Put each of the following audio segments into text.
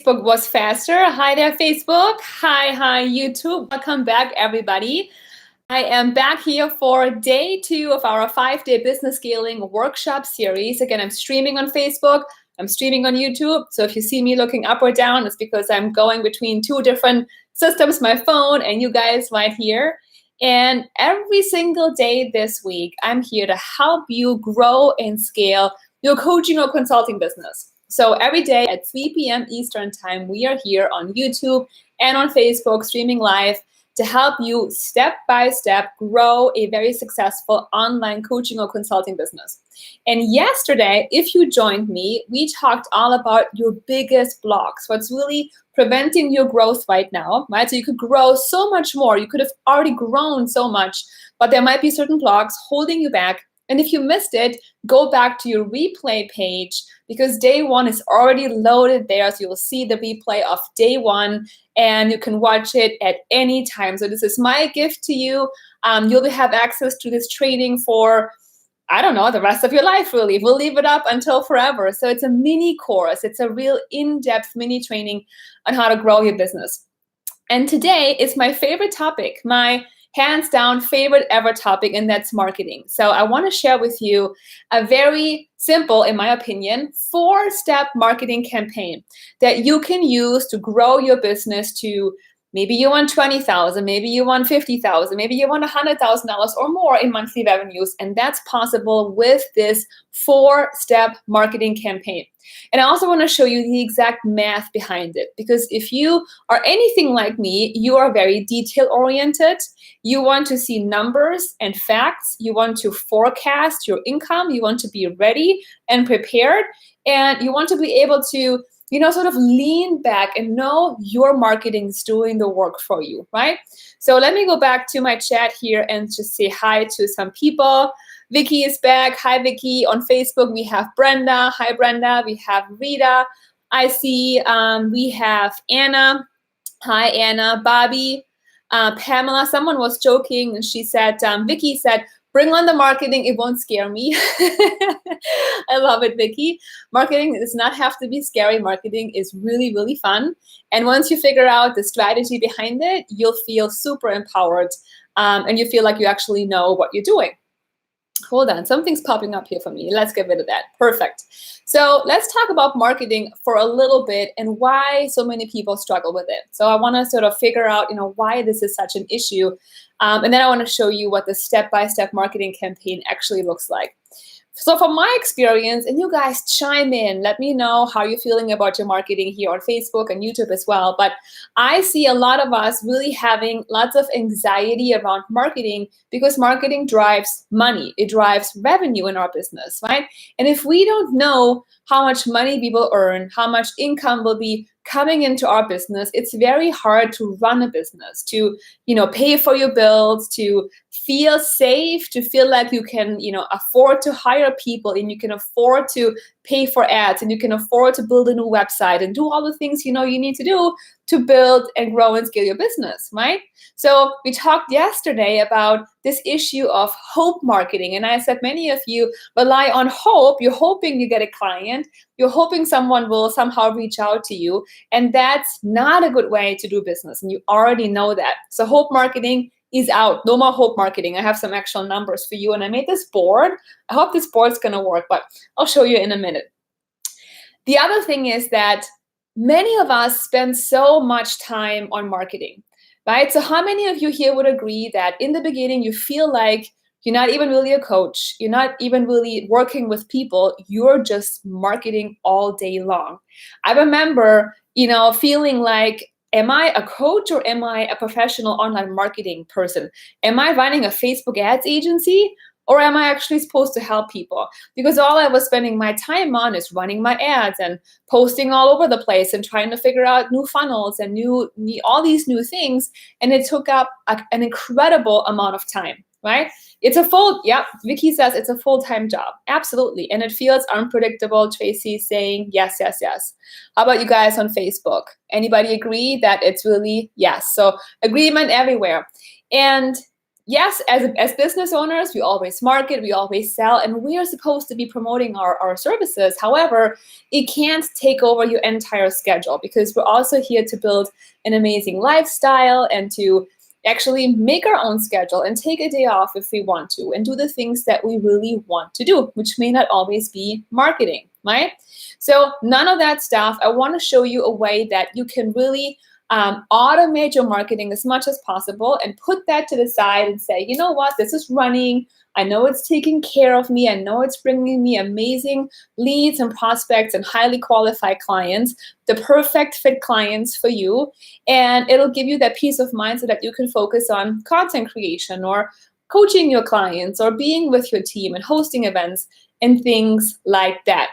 Facebook was faster. Hi there, Facebook. Hi, YouTube. Welcome back, everybody. I am back here for day 2 of our 5-day business scaling workshop series. Again, I'm streaming on Facebook. I'm streaming on YouTube. So if you see me looking up or down, it's because I'm going between 2 different systems, my phone and you guys right here. And every single day this week, I'm here to help you grow and scale your coaching or consulting business. So every day at 3 p.m. Eastern time, we are here on YouTube and on Facebook streaming live to help you step by step grow a very successful online coaching or consulting business. And yesterday, if you joined me, we talked all about your biggest blocks, what's really preventing your growth right now, right? So you could grow so much more. You could have already grown so much, but there might be certain blocks holding you back. And if you missed it, go back to your replay page because day 1 is already loaded there. So you'll see the replay of day 1 and you can watch it at any time. So this is my gift to you. You'll have access to this training for, I don't know, the rest of your life, really. We'll leave it up until forever. So it's a mini course. It's a real in-depth mini training on how to grow your business. And today is my favorite topic, my hands down favorite ever topic, and that's marketing. So I want to share with you a very simple, in my opinion, 4-step marketing campaign that you can use to grow your business to maybe you want 20,000, maybe you want 50,000, maybe you want $100,000 or more in monthly revenues. And that's possible with this 4-step marketing campaign. And I also want to show you the exact math behind it, because if you are anything like me, you are very detail oriented. You want to see numbers and facts. You want to forecast your income. You want to be ready and prepared. And you want to be able to sort of lean back and know your marketing is doing the work for you, right? So let me go back to my chat here and just say hi to some people. Vicky is back. Hi, Vicky. On Facebook, we have Brenda. Hi, Brenda. We have Rita. I see we have Anna. Hi, Anna. Bobby. Pamela. Someone was joking and she said, Vicky said, bring on the marketing, it won't scare me. I love it, Vicky. Marketing does not have to be scary. Marketing is really, really fun. And once you figure out the strategy behind it, you'll feel super empowered and you feel like you actually know what you're doing. Hold on, something's popping up here for me. Let's get rid of that. Perfect. So let's talk about marketing for a little bit and why so many people struggle with it. So I want to sort of figure out, why this is such an issue. And then I want to show you what the step-by-step marketing campaign actually looks like. So from my experience, and you guys chime in, let me know how you're feeling about your marketing here on Facebook and YouTube as well. But I see a lot of us really having lots of anxiety around marketing because marketing drives money. It drives revenue in our business, right? And if we don't know how much money we will earn, how much income will be coming into our business, it's very hard to run a business, to pay for your bills, to feel safe, to feel like you can afford to hire people and you can afford to pay for ads and you can afford to build a new website and do all the things you need to do to build and grow and scale your business, right? So we talked yesterday about this issue of hope marketing. And I said many of you rely on hope. You're hoping you get a client. You're hoping someone will somehow reach out to you. And that's not a good way to do business. And you already know that. So hope marketing is out. No more hope marketing. I have some actual numbers for you. And I made this board. I hope this board's going to work, but I'll show you in a minute. The other thing is that many of us spend so much time on marketing, right? So how many of you here would agree that in the beginning you feel like you're not even really a coach, you're not even really working with people, you're just marketing all day long? I remember, feeling like, am I a coach or am I a professional online marketing person? Am I running a Facebook ads agency? Or am I actually supposed to help people? Because all I was spending my time on is running my ads and posting all over the place and trying to figure out new funnels and all these new things. And it took up an incredible amount of time, right? It's Vicky says it's a full-time job. Absolutely. And it feels unpredictable. Tracy's saying yes, yes, yes. How about you guys on Facebook? Anybody agree that it's really yes? So agreement everywhere. And yes, as business owners, we always market, we always sell, and we are supposed to be promoting our services. However, it can't take over your entire schedule, because we're also here to build an amazing lifestyle and to actually make our own schedule and take a day off if we want to, and do the things that we really want to do, which may not always be marketing, right? So none of that stuff. I want to show you a way that you can really automate your marketing as much as possible, and put that to the side and say, you know what, this is running. I know it's taking care of me. I know it's bringing me amazing leads and prospects and highly qualified clients, the perfect fit clients for you. And it'll give you that peace of mind so that you can focus on content creation, or coaching your clients, or being with your team and hosting events and things like that.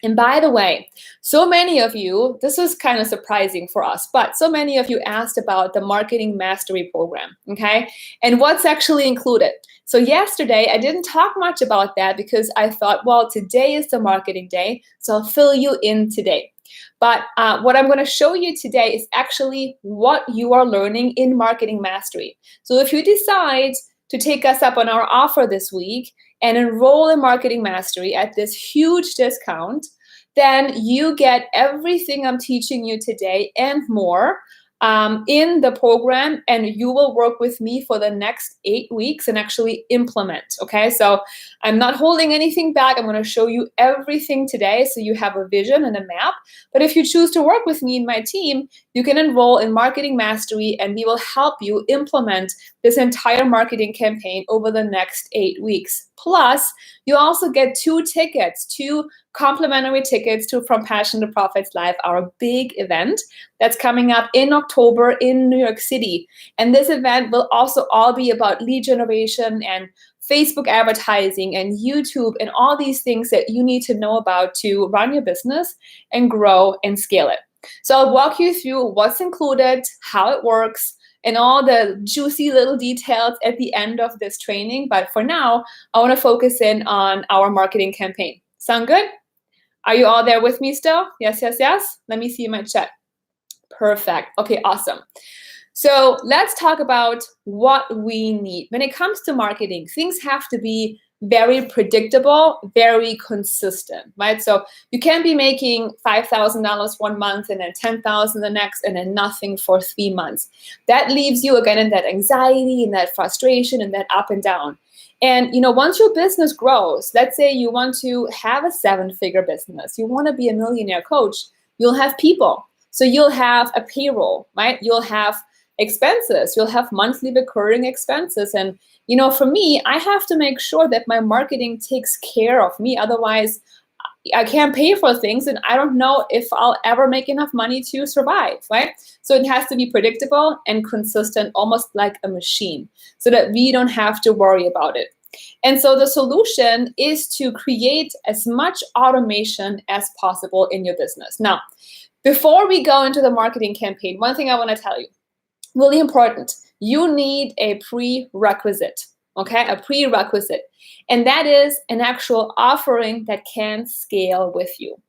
And by the way, so many of you, this was kind of surprising for us, but so many of you asked about the Marketing Mastery Program, okay? And what's actually included. So yesterday, I didn't talk much about that, because I thought, well, today is the marketing day, so I'll fill you in today. But what I'm going to show you today is actually what you are learning in Marketing Mastery. So if you decide to take us up on our offer this week and enroll in Marketing Mastery at this huge discount, then you get everything I'm teaching you today and more in the program, and you will work with me for the next 8 weeks and actually implement, okay? So I'm not holding anything back. I'm going to show you everything today so you have a vision and a map. But if you choose to work with me and my team, you can enroll in Marketing Mastery, and we will help you implement this entire marketing campaign over the next 8 weeks. Plus, you also get 2 complimentary tickets to From Passion to Profits Live, our big event that's coming up in October in New York City. And this event will also all be about lead generation and Facebook advertising and YouTube and all these things that you need to know about to run your business and grow and scale it. So I'll walk you through what's included, how it works, and all the juicy little details at the end of this training. But for now, I want to focus in on our marketing campaign. Sound good? Are you all there with me still? Yes, yes, yes. Let me see my chat. Perfect. Okay, awesome. So let's talk about what we need. When it comes to marketing, things have to be very predictable, very consistent, right? So you can't be making $5,000 one month and then $10,000 the next and then nothing for 3 months. That leaves you again in that anxiety and that frustration and that up and down. And once your business grows, let's say you want to have a 7-figure business, you want to be a millionaire coach, you'll have people. So you'll have a payroll, right? You'll have expenses, you'll have monthly recurring expenses. And for me, I have to make sure that my marketing takes care of me. Otherwise, I can't pay for things, and I don't know if I'll ever make enough money to survive, right? So it has to be predictable and consistent, almost like a machine, so that we don't have to worry about it. And so the solution is to create as much automation as possible in your business. Now, before we go into the marketing campaign, one thing I want to tell you, really important, you need a prerequisite, okay? A prerequisite. And that is an actual offering that can scale with you.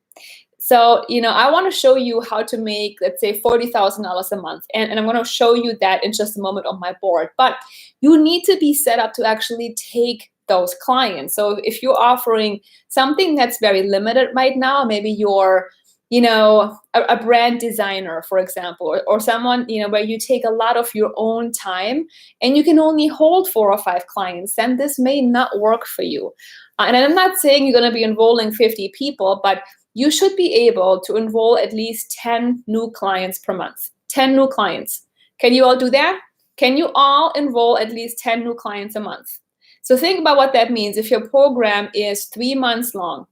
So, I want to show you how to make, let's say, $40,000 a month. And I'm going to show you that in just a moment on my board. But you need to be set up to actually take those clients. So if you're offering something that's very limited right now, maybe you're a brand designer, for example, or someone, where you take a lot of your own time and you can only hold 4 or 5 clients, then this may not work for you. And I'm not saying you're going to be enrolling 50 people, but you should be able to enroll at least 10 new clients per month. 10 new clients. Can you all do that? Can you all enroll at least 10 new clients a month? So think about what that means. If your program is 3 months long,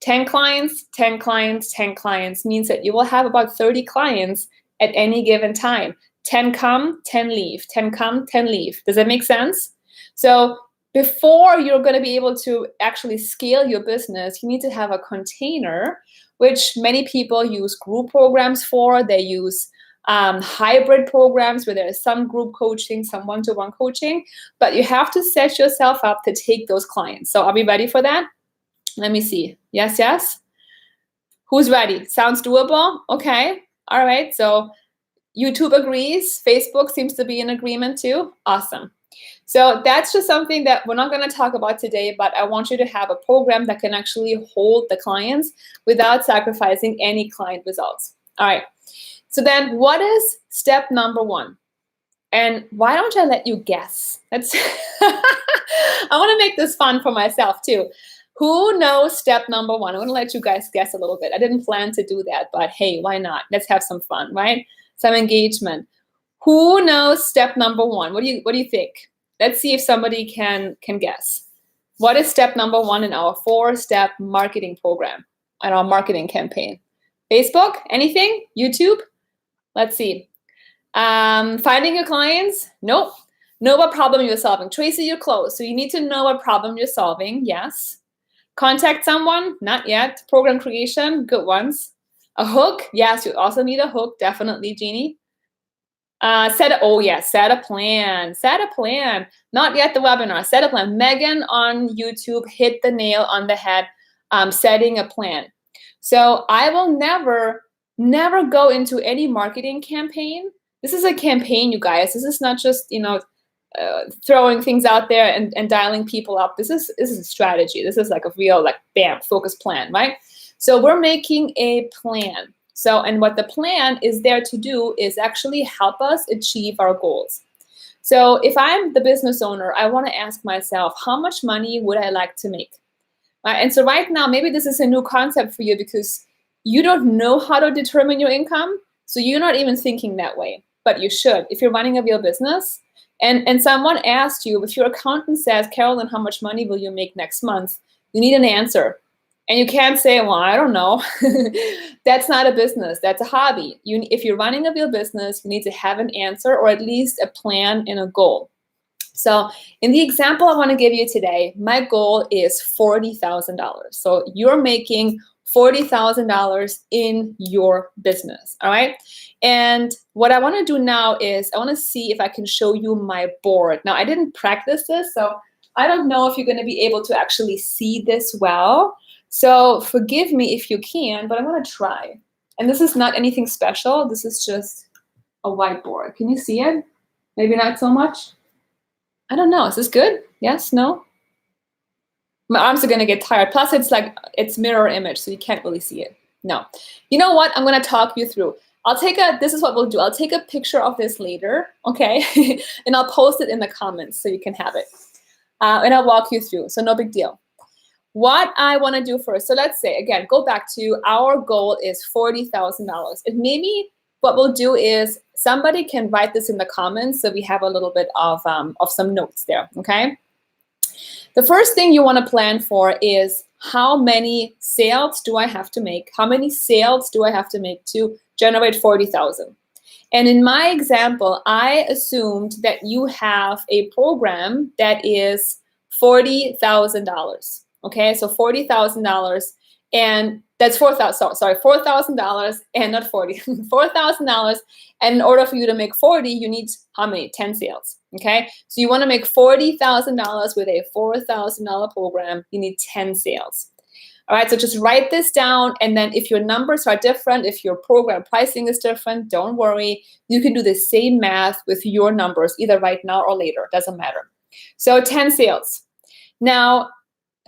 10 clients, 10 clients, 10 clients means that you will have about 30 clients at any given time. 10 come, 10 leave, 10 come, 10 leave. Does that make sense? So before you're going to be able to actually scale your business, you need to have a container, which many people use group programs for. They use hybrid programs where there is some group coaching, some one-to-one coaching, but you have to set yourself up to take those clients. So are we ready for that? Let me see. Yes, yes. Who's ready? Sounds doable? Okay. All right. So YouTube agrees. Facebook seems to be in agreement too. Awesome. So that's just something that we're not going to talk about today, but I want you to have a program that can actually hold the clients without sacrificing any client results. All right. So then what is step number one? And why don't I let you guess? That's I want to make this fun for myself too. Who knows step number one? I want to let you guys guess a little bit. I didn't plan to do that, but hey, why not? Let's have some fun, right? Some engagement. Who knows step number one? What do you think? Let's see if somebody can guess. What is step number one in our 4-step marketing program and our marketing campaign? Facebook? Anything? YouTube? Let's see. Finding your clients? Nope. Know what problem you're solving. Tracy, you're close. So you need to know what problem you're solving. Yes. Contact someone? Not yet. Program creation? Good ones. A hook? Yes, you also need a hook. Definitely, Jeannie. Set a plan. Set a plan. Not yet the webinar. Set a plan. Megan on YouTube hit the nail on the head. Setting a plan. So I will never go into any marketing campaign. This is a campaign, you guys. This is not just throwing things out there and dialing people up. This is a strategy. This is like a real bam focus plan, right? So we're making a plan. So, and what the plan is there to do is actually help us achieve our goals. So if I'm the business owner, I want to ask myself, how much money would I like to make? And so right now, maybe this is a new concept for you because you don't know how to determine your income. So you're not even thinking that way, but you should. If you're running a real business and someone asked you, if your accountant says, Carolyn, how much money will you make next month? You need an answer. And you can't say, well, I don't know. That's not a business. That's a hobby. If you're running a real business, you need to have an answer or at least a plan and a goal. So in the example I want to give you today, my goal is $40,000. So you're making $40,000 in your business, all right? And what I want to do now is I want to see if I can show you my board. Now, I didn't practice this, so I don't know if you're going to be able to actually see this well. So forgive me if you can, but I'm going to try. And this is not anything special. This is just a whiteboard. Can you see it? Maybe not so much. I don't know. Is this good? Yes? No? My arms are going to get tired. Plus, it's mirror image, so you can't really see it. No. You know what? I'm going to talk you through. This is what we'll do. I'll take a picture of this later, okay? And I'll post it in the comments so you can have it. And I'll walk you through. So no big deal. What I want to do first, so let's say, again, go back to our goal is $40,000. And maybe what we'll do is somebody can write this in the comments so we have a little bit of some notes there, okay? The first thing you want to plan for is how many sales do I have to make? How many sales do I have to make to generate 40,000? And in my example, I assumed that you have a program that is $40,000. Okay, so $40,000, and that's $4,000 and not 40, $4,000. And in order for you to make 40, you need how many? 10 sales. Okay, so you want to make $40,000 with a $4,000 program. You need 10 sales. All right, so just write this down, and then if your numbers are different, if your program pricing is different, don't worry. You can do the same math with your numbers, either right now or later. Doesn't matter. So 10 sales. Now,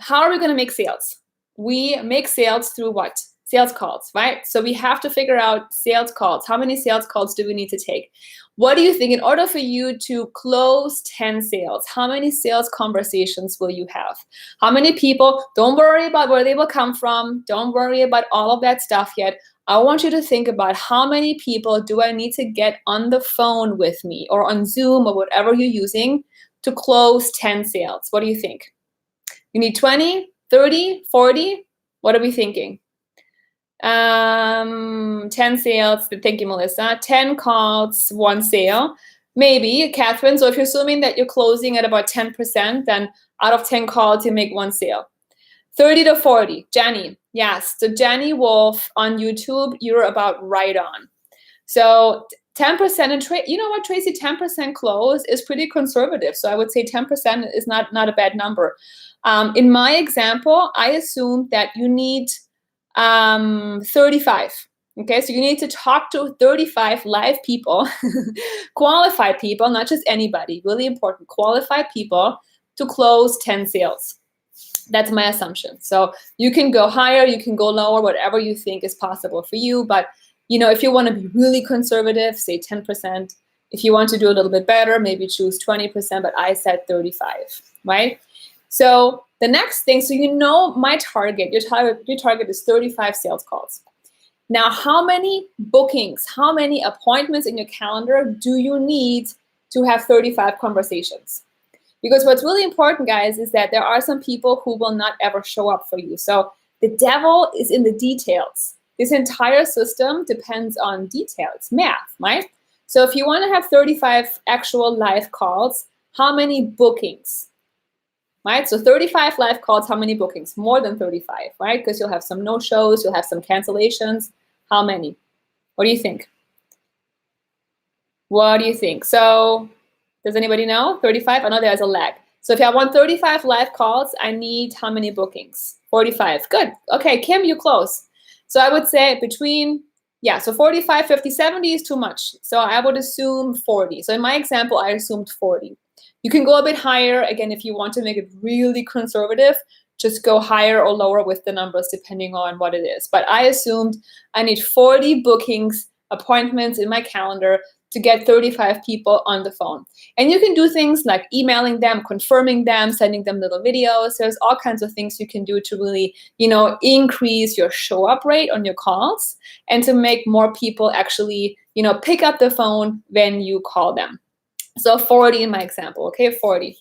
how are we going to make sales? We make sales through what? Sales calls, right? So we have to figure out sales calls. How many sales calls do we need to take? What do you think? In order for you to close 10 sales, how many sales conversations will you have? How many people? Don't worry about where they will come from. Don't worry about all of that stuff yet. I want you to think about how many people do I need to get on the phone with me or on Zoom or whatever you're using to close 10 sales. What do you think? You need 20, 30, 40? What are we thinking? 10 sales. Thank you, Melissa. 10 calls, 1 sale. Maybe, Catherine. So if you're assuming that you're closing at about 10%, then out of 10 calls, you make 1 sale. 30 to 40. Jenny. Yes. So Jenny Wolf on YouTube, you're about right on. So 10%, and you know what, Tracy, 10% close is pretty conservative. So I would say 10% is not a bad number. In my example, I assume that you need 35. Okay, so you need to talk to 35 live people, qualified people, not just anybody, really important, qualified people to close 10 sales. That's my assumption. So you can go higher, you can go lower, whatever you think is possible for you. But if you want to be really conservative, say 10%. If you want to do a little bit better, maybe choose 20%, but I said 35, right? So the next thing, so my target, your target is 35 sales calls. Now, how many bookings, how many appointments in your calendar do you need to have 35 conversations? Because what's really important, guys, is that there are some people who will not ever show up for you. So the devil is in the details. This entire system depends on details, math, right? So if you want to have 35 actual live calls, how many bookings? Right? So 35 live calls, how many bookings? More than 35, right? Because you'll have some no-shows, you'll have some cancellations. How many? What do you think? What do you think? So does anybody know? 35? I know there's a lag. So if I want 35 live calls, I need how many bookings? 45. Good. Okay, Kim, you close. So I would say so 45, 50, 70 is too much. So I would assume 40. So in my example, I assumed 40. You can go a bit higher. Again, if you want to make it really conservative, just go higher or lower with the numbers depending on what it is. But I assumed I need 40 bookings, appointments in my calendar to get 35 people on the phone. And you can do things like emailing them, confirming them, sending them little videos. There's all kinds of things you can do to really, increase your show up rate on your calls and to make more people actually, pick up the phone when you call them. So 40 in my example, okay, 40.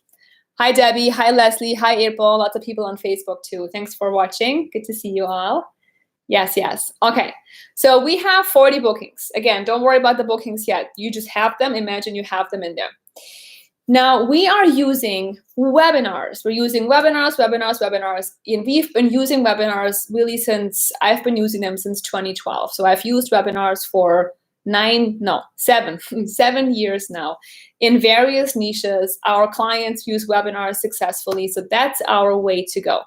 Hi, Debbie. Hi, Leslie. Hi, April. Lots of people on Facebook too. Thanks for watching. Good to see you all. Yes, yes. Okay. So we have 40 bookings. Again, don't worry about the bookings yet. You just have them. Imagine you have them in there. Now, we are using webinars. We're using webinars. And we've been using webinars really I've been using them since 2012. So I've used webinars for 7 years now in various niches. Our clients use webinars successfully. So that's our way to go.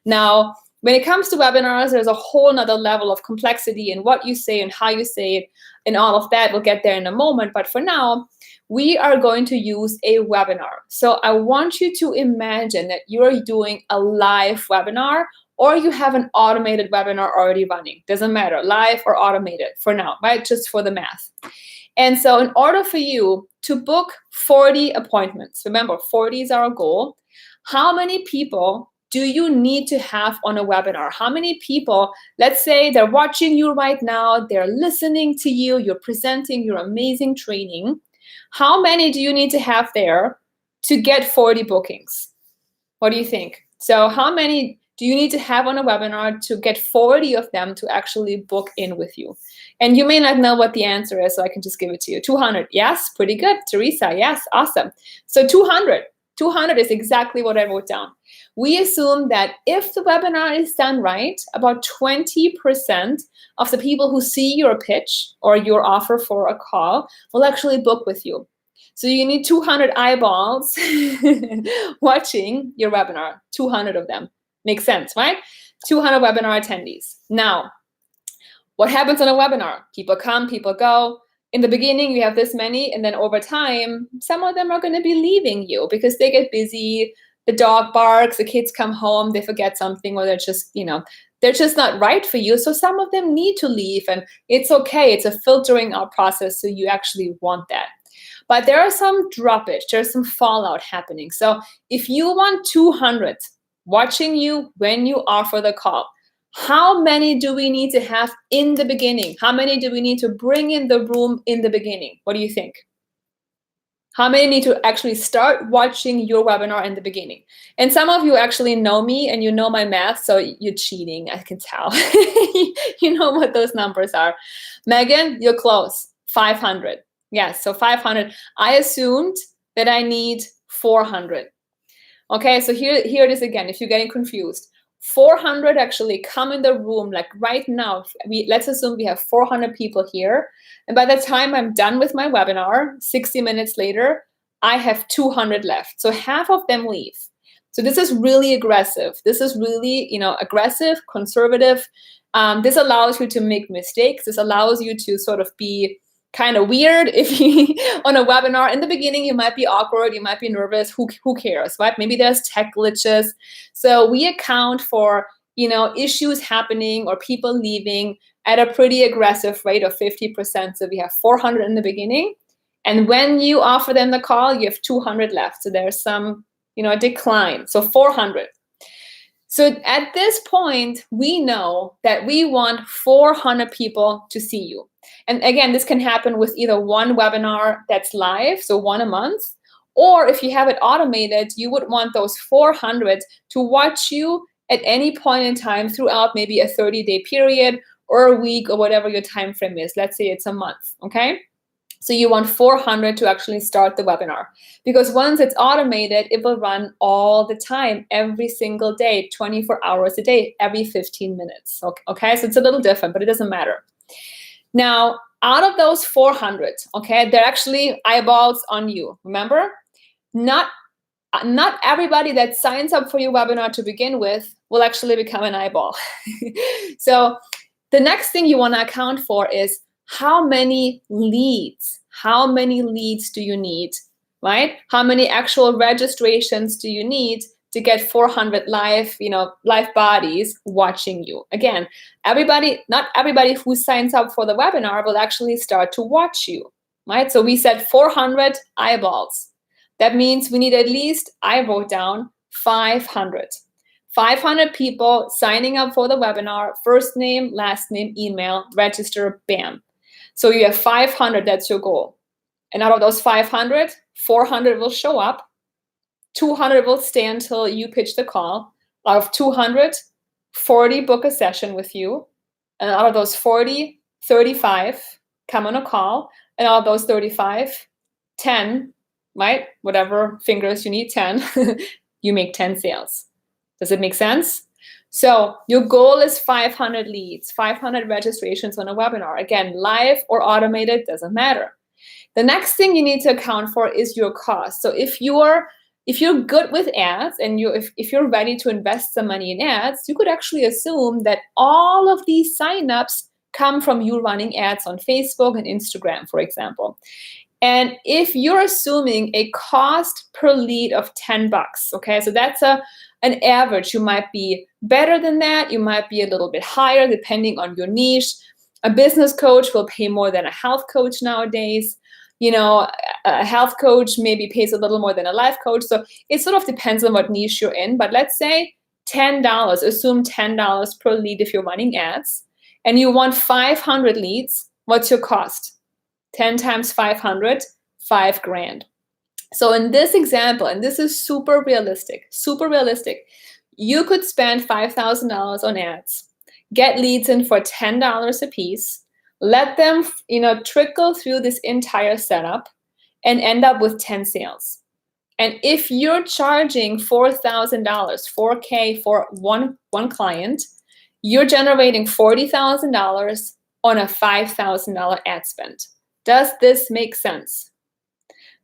Now, when it comes to webinars, there's a whole nother level of complexity in what you say and how you say it and all of that. We'll get there in a moment. But for now, we are going to use a webinar. So I want you to imagine that you're doing a live webinar or you have an automated webinar already running. Doesn't matter, live or automated for now, right? Just for the math. And so in order for you to book 40 appointments, remember 40 is our goal, how many people do you need to have on a webinar? How many people, let's say they're watching you right now, they're listening to you, you're presenting your amazing training. How many do you need to have there to get 40 bookings? What do you think? So how many do you need to have on a webinar to get 40 of them to actually book in with you? And you may not know what the answer is, so I can just give it to you. 200, yes, pretty good. Teresa, yes, awesome. So 200 is exactly what I wrote down. We assume that if the webinar is done right, about 20% of the people who see your pitch or your offer for a call will actually book with you. So you need 200 eyeballs watching your webinar, 200 of them. Makes sense, right? 200 webinar attendees. Now, what happens on a webinar? People come, people go. In the beginning, you have this many, and then over time, some of them are going to be leaving you because they get busy, the dog barks, the kids come home, they forget something, or they're just, they're just not right for you. So some of them need to leave, and it's okay. It's a filtering out process, so you actually want that. But there are some droppage, there's some fallout happening. So if you want 200 watching you when you offer the call, how many do we need to have in the beginning? How many do we need to bring in the room in the beginning? What do you think? How many need to actually start watching your webinar in the beginning? And some of you actually know me and you know my math, so you're cheating, I can tell. You know what those numbers are. Megan, you're close, 500. Yes, so 500. I assumed that I need 400. Okay, so here it is again, if you're getting confused. 400 actually come in the room, like right now. Let's assume we have 400 people here. And by the time I'm done with my webinar, 60 minutes later, I have 200 left. So half of them leave. So this is really aggressive. This is really, aggressive, conservative. This allows you to make mistakes. This allows you to sort of be kind of weird. If you on a webinar in the beginning, you might be awkward, you might be nervous. Who cares, right? Maybe there's tech glitches. So we account for, issues happening or people leaving at a pretty aggressive rate of 50%. So we have 400 in the beginning. And when you offer them the call, you have 200 left. So there's some, decline. So 400. So at this point, we know that we want 400 people to see you. And again, this can happen with either one webinar that's live, so one a month, or if you have it automated, you would want those 400 to watch you at any point in time throughout maybe a 30-day period or a week or whatever your time frame is. Let's say it's a month, okay? So you want 400 to actually start the webinar, because once it's automated, it will run all the time, every single day, 24 hours a day, every 15 minutes. Okay, so it's a little different, but it doesn't matter. Now, out of those 400, okay, they're actually eyeballs on you. Remember, not everybody that signs up for your webinar to begin with will actually become an eyeball. So the next thing you want to account for is how many leads do you need, right? How many actual registrations do you need to get 400 live bodies watching you? Again, not everybody who signs up for the webinar will actually start to watch you, right? So we said 400 eyeballs. That means we need at least, I wrote down 500. 500 people signing up for the webinar, first name, last name, email, register, bam. So you have 500, that's your goal. And out of those 500, 400 will show up, 200 will stay until you pitch the call. Out of 200, 40 book a session with you. And out of those 40, 35 come on a call. And out of those 35, 10, right? Whatever fingers you need, 10, you make 10 sales. Does it make sense? So your goal is 500 leads, 500 registrations on a webinar. Again, live or automated, doesn't matter. The next thing you need to account for is your cost. So if you're good with ads and if you're ready to invest some money in ads, you could actually assume that all of these signups come from you running ads on Facebook and Instagram, for example. And if you're assuming a cost per lead of $10, okay, so that's an average. You might be better than that. You might be a little bit higher depending on your niche. A business coach will pay more than a health coach nowadays. A health coach maybe pays a little more than a life coach. So it sort of depends on what niche you're in. But let's say $10, assume $10 per lead if you're running ads, and you want 500 leads. What's your cost? 10 times 500, $5,000. So in this example, and this is super realistic, you could spend $5,000 on ads, get leads in for $10 a piece, let them, trickle through this entire setup and end up with 10 sales. And if you're charging $4,000, $4K for one client, you're generating $40,000 on a $5,000 ad spend. Does this make sense?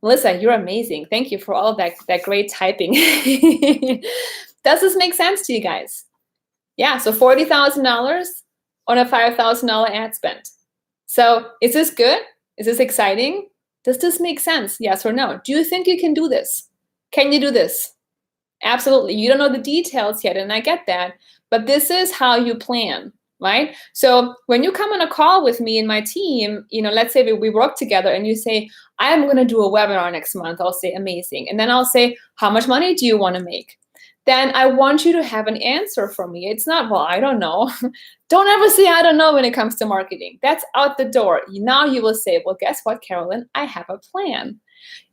Melissa, you're amazing. Thank you for all of that great typing. Does this make sense to you guys? Yeah, so $40,000 on a $5,000 ad spend. So is this good? Is this exciting? Does this make sense? Yes or no? Do you think you can do this? Can you do this? Absolutely. You don't know the details yet, and I get that. But this is how you plan, right? So when you come on a call with me and my team, let's say we work together and you say, I'm going to do a webinar next month. I'll say, amazing. And then I'll say, how much money do you want to make? Then I want you to have an answer for me. It's not, well, I don't know. Don't ever say I don't know when it comes to marketing. That's out the door. Now you will say, well, guess what, Carolyn? I have a plan.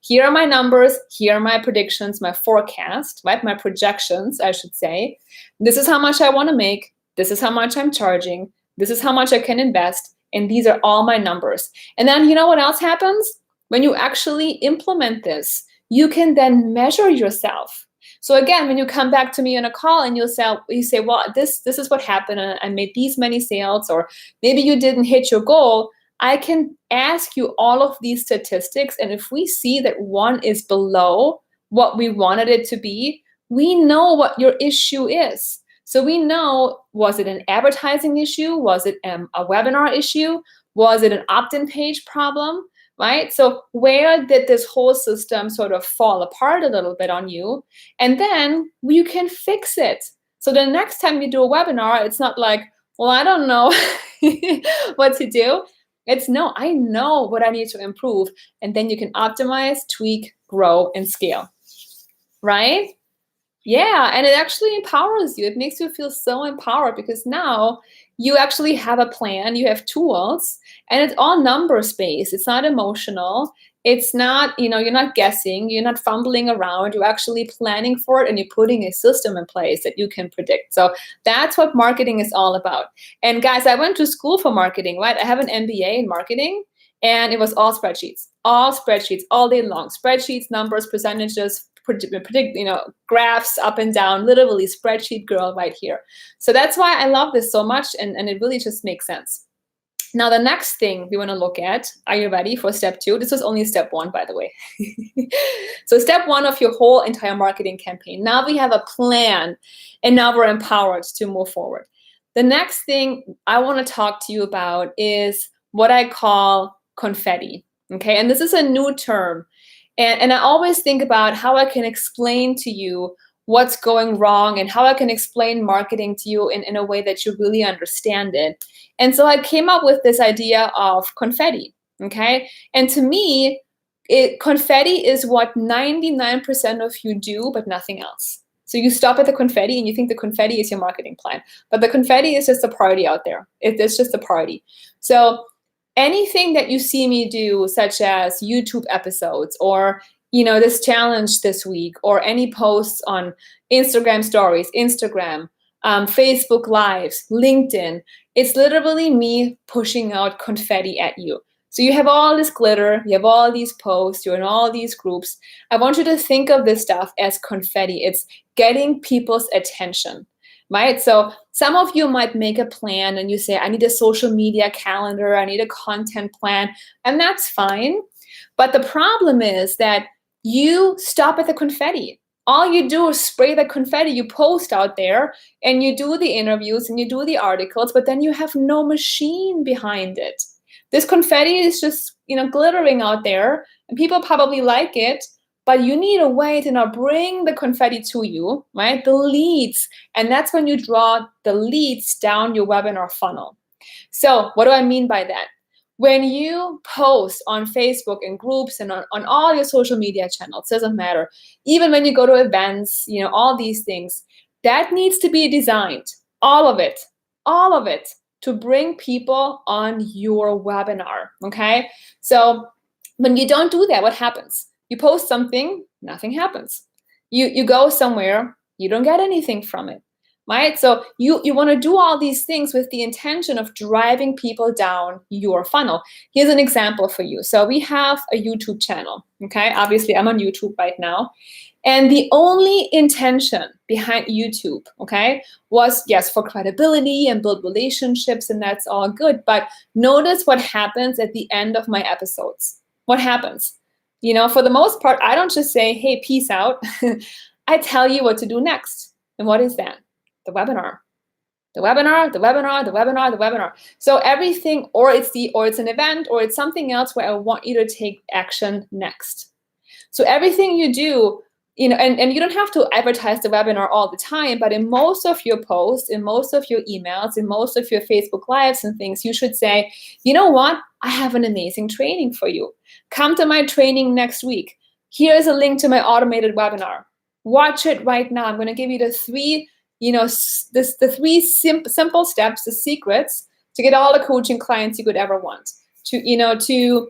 Here are my numbers. Here are my predictions, my forecast, right? My projections, I should say. This is how much I want to make. This is how much I'm charging. This is how much I can invest. And these are all my numbers. And then you know what else happens? When you actually implement this, you can then measure yourself. So again, when you come back to me on a call and you say, well, this is what happened. I made these many sales, or maybe you didn't hit your goal. I can ask you all of these statistics. And if we see that one is below what we wanted it to be, we know what your issue is. So we know, was it an advertising issue? Was it a webinar issue? Was it an opt-in page problem? Right? So where did this whole system sort of fall apart a little bit on you? And then you can fix it. So the next time you do a webinar, it's not like, well, I don't know what to do. It's no, I know what I need to improve. And then you can optimize, tweak, grow, and scale. Right? Yeah, and it actually empowers you. It makes you feel so empowered because now you actually have a plan, you have tools, and it's all numbers based. It's not emotional. It's not, you're not guessing, you're not fumbling around. You're actually planning for it and you're putting a system in place that you can predict. So that's what marketing is all about. And guys, I went to school for marketing, right? I have an MBA in marketing. And it was all spreadsheets all day long. Spreadsheets, numbers, percentages, predict, graphs up and down, literally spreadsheet girl right here. So that's why I love this so much, and it really just makes sense. Now, the next thing we want to look at, are you ready for step 2? This was only step 1, by the way. So step 1 of your whole entire marketing campaign. Now we have a plan, and now we're empowered to move forward. The next thing I want to talk to you about is what I call confetti. Okay, and this is a new term. And I always think about how I can explain to you what's going wrong and how I can explain marketing to you in a way that you really understand it. And so I came up with this idea of confetti, okay? And to me, confetti is what 99% of you do, but nothing else. So you stop at the confetti and you think the confetti is your marketing plan. But the confetti is just a party out there. It's just a party. So anything that you see me do, such as YouTube episodes or this challenge this week, or any posts on Instagram stories, Instagram, Facebook Lives, LinkedIn, it's literally me pushing out confetti at you. So you have all this glitter, you have all these posts, you're in all these groups. I want you to think of this stuff as confetti. It's getting people's attention. Right? So some of you might make a plan and you say, I need a social media calendar, I need a content plan, and that's fine. But the problem is that you stop at the confetti. All you do is spray the confetti, you post out there and you do the interviews and you do the articles, but then you have no machine behind it. This confetti is just, glittering out there, and people probably like it, but you need a way to now bring the confetti to you, right? The leads. And that's when you draw the leads down your webinar funnel. So what do I mean by that? When you post on Facebook and groups and on all your social media channels, doesn't matter. Even when you go to events, all these things, that needs to be designed. All of it, to bring people on your webinar, okay? So when you don't do that, what happens? You post something, nothing happens. You go somewhere, you don't get anything from it, right? So you want to do all these things with the intention of driving people down your funnel. Here's an example for you. So we have a YouTube channel, okay? Obviously, I'm on YouTube right now. And the only intention behind YouTube, okay, was, yes, for credibility and build relationships, and that's all good. But notice what happens at the end of my episodes. What happens? For the most part, I don't just say, hey, peace out. I tell you what to do next. And what is that? The webinar. The webinar, the webinar, the webinar, the webinar. So everything, or it's an event, or it's something else where I want you to take action next. So everything you do, and you don't have to advertise the webinar all the time, but in most of your posts, in most of your emails, in most of your Facebook Lives and things, you should say, you know what? I have an amazing training for you. Come to my training next week. Here's a link to my automated webinar. Watch it right now. I'm going to give you the three simple steps, the secrets to get all the coaching clients you could ever want. To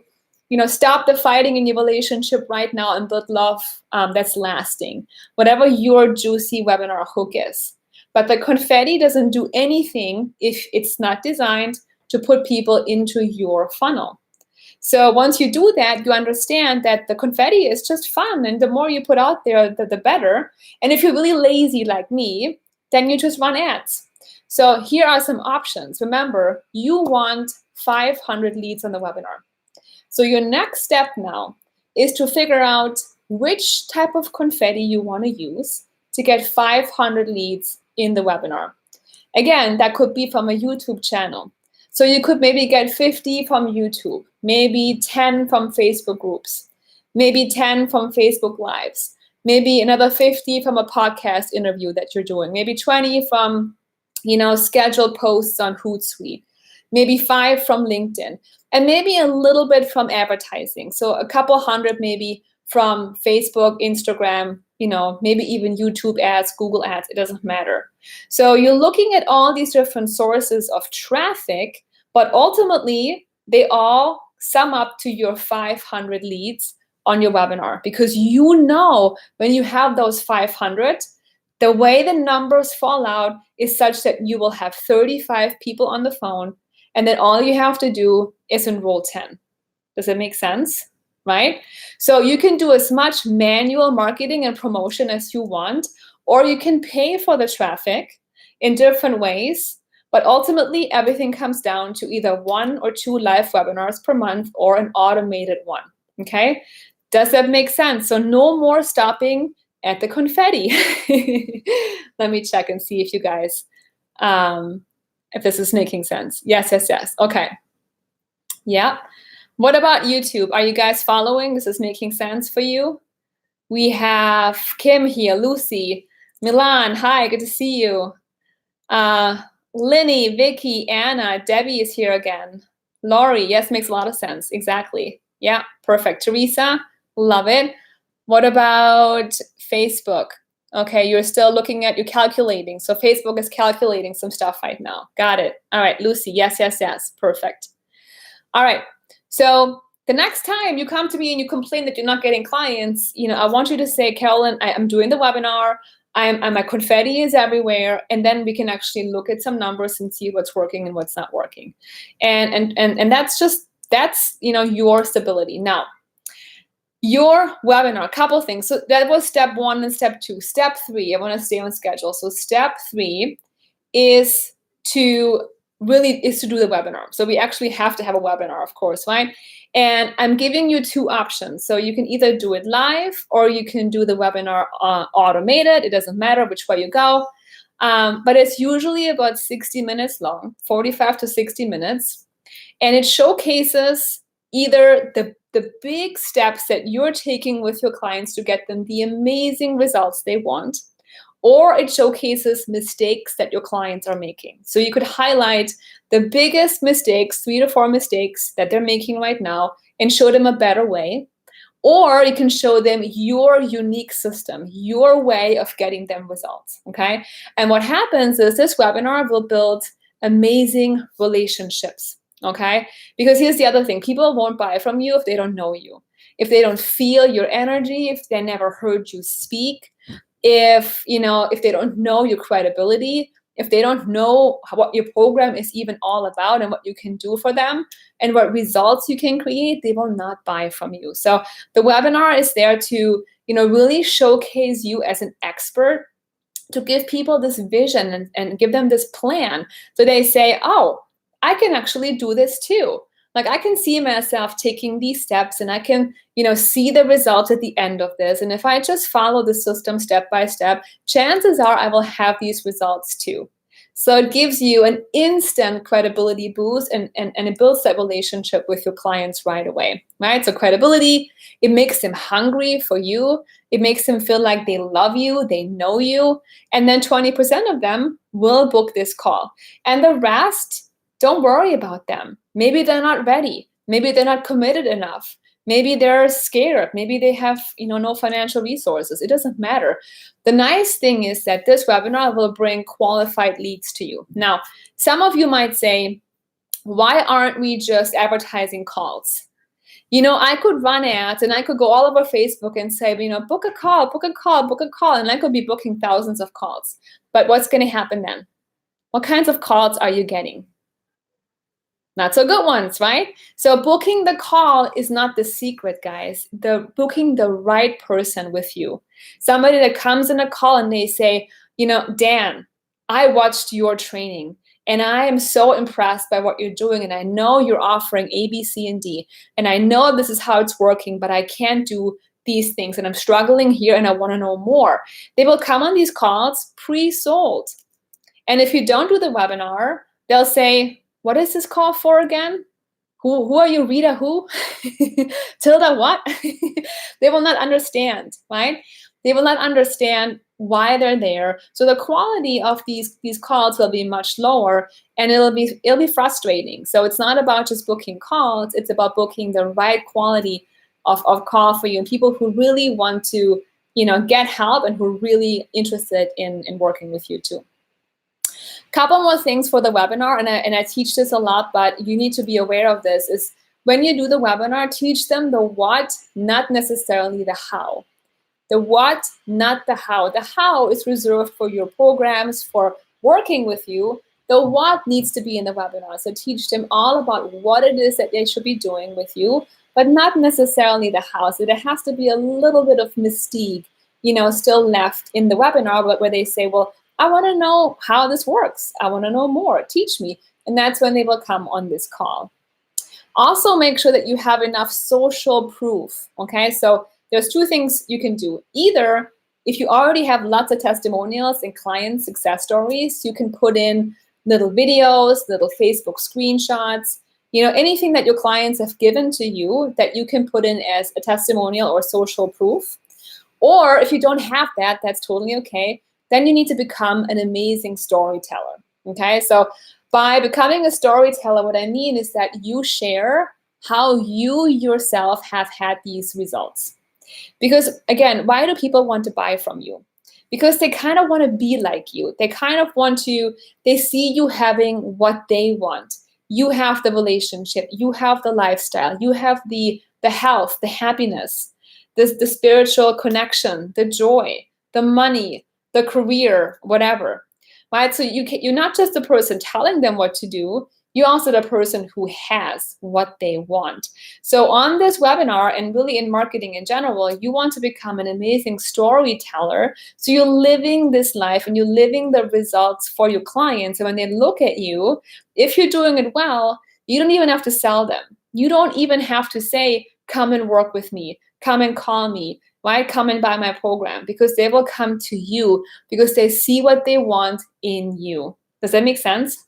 stop the fighting in your relationship right now and build love that's lasting. Whatever your juicy webinar hook is. But the confetti doesn't do anything if it's not designed to put people into your funnel. So once you do that, you understand that the confetti is just fun. And the more you put out there, the better. And if you're really lazy like me, then you just run ads. So here are some options. Remember, you want 500 leads on the webinar. So your next step now is to figure out which type of confetti you want to use to get 500 leads in the webinar. Again, that could be from a YouTube channel. So you could maybe get 50 from YouTube, maybe 10 from Facebook groups, maybe 10 from Facebook Lives, maybe another 50 from a podcast interview that you're doing, maybe 20 from, scheduled posts on Hootsuite, maybe 5 from LinkedIn, and maybe a little bit from advertising. So a couple hundred maybe from Facebook, Instagram, maybe even YouTube ads, Google ads, it doesn't matter. So you're looking at all these different sources of traffic, but ultimately they all sum up to your 500 leads on your webinar, because when you have those 500, the way the numbers fall out is such that you will have 35 people on the phone, and then all you have to do is enroll 10. Does it make sense? Right? So you can do as much manual marketing and promotion as you want, or you can pay for the traffic in different ways, but ultimately everything comes down to either 1 or 2 live webinars per month or an automated one, okay? Does that make sense? So no more stopping at the confetti. Let me check and see if you guys, if this is making sense. Yes. Okay. Yeah. What about YouTube? Are you guys following? This is making sense for you? We have Kim here, Lucy, Milan, hi, good to see you. Linny, Vicky, Anna, Debbie is here again. Laurie, yes, makes a lot of sense, exactly. Yeah, perfect. Teresa, love it. What about Facebook? Okay, you're calculating. So Facebook is calculating some stuff right now. Got it. All right, Lucy, yes, perfect. All right. So the next time you come to me and you complain that you're not getting clients, I want you to say, Carolyn, I'm doing the webinar. My confetti is everywhere, and then we can actually look at some numbers and see what's working and what's not working. And that's your stability. Now, your webinar, a couple things. So that was step 1 and step 2. Step 3, I want to stay on schedule. So step 3 is to do the webinar. So we actually have to have a webinar, of course, right? And I'm giving you 2 options. So you can either do it live or you can do the webinar automated. It doesn't matter which way you go. But it's usually about 60 minutes long, 45 to 60 minutes. And it showcases either the big steps that you're taking with your clients to get them the amazing results they want, or it showcases mistakes that your clients are making. So you could highlight the biggest mistakes, 3 to 4 mistakes that they're making right now, and show them a better way. Or you can show them your unique system, your way of getting them results, okay? And what happens is this webinar will build amazing relationships, okay? Because here's the other thing. People won't buy from you if they don't know you, if they don't feel your energy, if they never heard you speak, if they don't know your credibility, if they don't know what your program is even all about and what you can do for them and what results you can create, they will not buy from you. So the webinar is there to, really showcase you as an expert, to give people this vision and give them this plan. So they say, oh, I can actually do this too. Like I can see myself taking these steps and I can, see the results at the end of this. And if I just follow the system step by step, chances are I will have these results too. So it gives you an instant credibility boost and it builds that relationship with your clients right away, right? So credibility, it makes them hungry for you. It makes them feel like they love you, they know you. And then 20% of them will book this call. And the rest, don't worry about them. Maybe they're not ready. Maybe they're not committed enough. Maybe they're scared. Maybe they have, no financial resources. It doesn't matter. The nice thing is that this webinar will bring qualified leads to you. Now, some of you might say, why aren't we just advertising calls? I could run ads and I could go all over Facebook and say, book a call, book a call, book a call. And I could be booking thousands of calls. But what's going to happen then? What kinds of calls are you getting? Not so good ones, right? So booking the call is not the secret, guys. Booking the right person with you. Somebody that comes in a call and they say, Dan, I watched your training and I am so impressed by what you're doing. And I know you're offering A, B, C, and D. And I know this is how it's working, but I can't do these things. And I'm struggling here and I want to know more. They will come on these calls pre-sold. And if you don't do the webinar, they'll say, what is this call for again? Who are you, Rita? Who? Tilda what? They will not understand, right? They will not understand why they're there. So the quality of these calls will be much lower, and it'll be frustrating. So it's not about just booking calls, it's about booking the right quality of call for you, and people who really want to, get help and who are really interested in working with you too. Couple more things for the webinar, and I teach this a lot, but you need to be aware of this, is when you do the webinar, teach them the what, not necessarily the how. The what, not the how. The how is reserved for your programs, for working with you. The what needs to be in the webinar. So teach them all about what it is that they should be doing with you, but not necessarily the how. So there has to be a little bit of mystique, still left in the webinar, but where they say, well, I want to know how this works. I want to know more. Teach me. And that's when they will come on this call. Also, make sure that you have enough social proof. Okay, so there's two things you can do. Either if you already have lots of testimonials and client success stories, you can put in little videos, little Facebook screenshots, anything that your clients have given to you that you can put in as a testimonial or social proof. Or if you don't have that, that's totally okay. Then you need to become an amazing storyteller. Okay, so by becoming a storyteller, what I mean is that you share how you yourself have had these results. Because again, why do people want to buy from you? Because they kind of want to be like you. They kind of they see you having what they want. You have the relationship, you have the lifestyle, you have the health, the happiness, the spiritual connection, the joy, the money, the career, whatever, right? So you're not just the person telling them what to do, you're also the person who has what they want. So on this webinar, and really in marketing in general, you want to become an amazing storyteller. So you're living this life and you're living the results for your clients. And when they look at you, if you're doing it well, you don't even have to sell them. You don't even have to say, come and work with me, come and call me, right? Come and buy my program, because they will come to you because they see what they want in you. Does that make sense?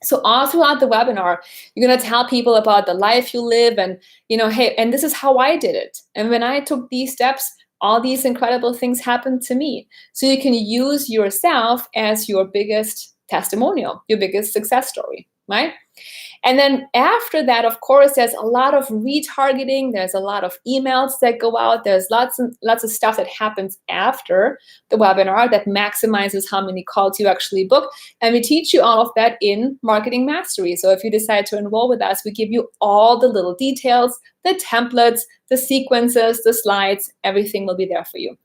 So all throughout the webinar, you're going to tell people about the life you live and, hey, and this is how I did it. And when I took these steps, all these incredible things happened to me. So you can use yourself as your biggest testimonial, your biggest success story, right? And then after that, of course, there's a lot of retargeting. There's a lot of emails that go out. There's lots of stuff that happens after the webinar that maximizes how many calls you actually book. And we teach you all of that in Marketing Mastery. So if you decide to enroll with us, we give you all the little details, the templates, the sequences, the slides, everything will be there for you.